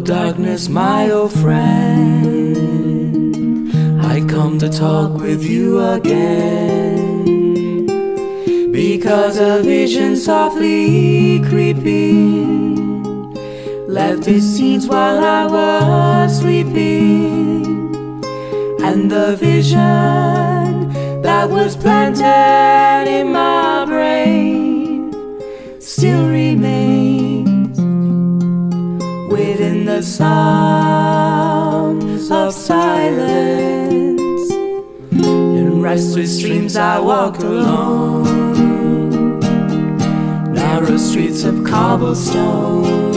darkness, my old friend, I come to talk with you again, because a vision softly creeping left its seeds while I was sleeping, and the vision that was planted in my brain still remains within the sounds of silence. In restless dreams I walk alone, narrow streets of cobblestone,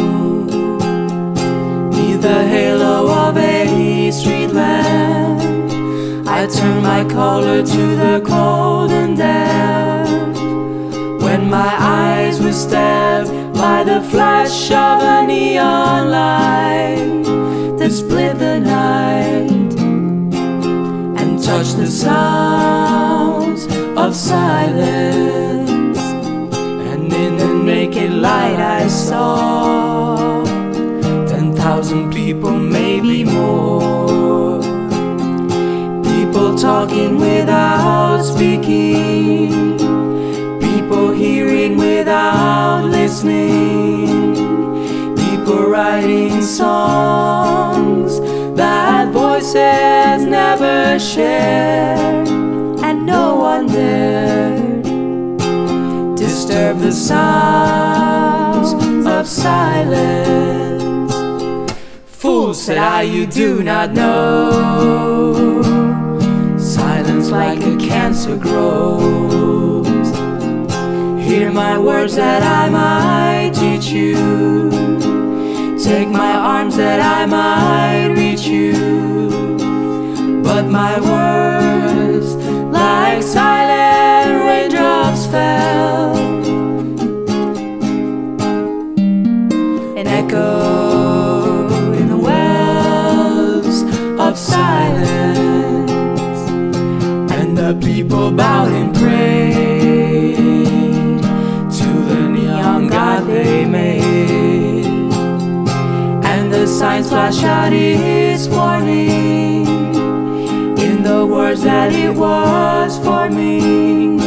neath the halo of a street lamp. I turn my collar to the cold and damp, when my eyes were stabbed by the flash of a neon light that split the night and touched the sounds of silence. And in the naked light I saw 10,000 people, maybe more, people talking without speaking, people hearing without listening, people writing songs that voices never shared, and no one dared disturb the sounds of silence. Fool, said I, you do not know, silence like a cancer grows. Hear my words that I might teach you, take my arms that I might reach you, but my words like silent raindrops fell and echoed in the wells of silence, and the people bowed and prayed to the neon god they made, and the signs flashed out its warning in the words that it was for me,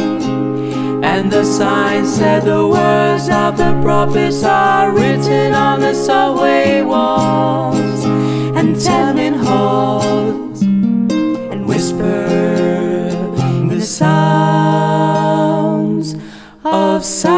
and the signs said the words of the prophets are written on the subway walls and tenement halls, and whisper the sounds of silence.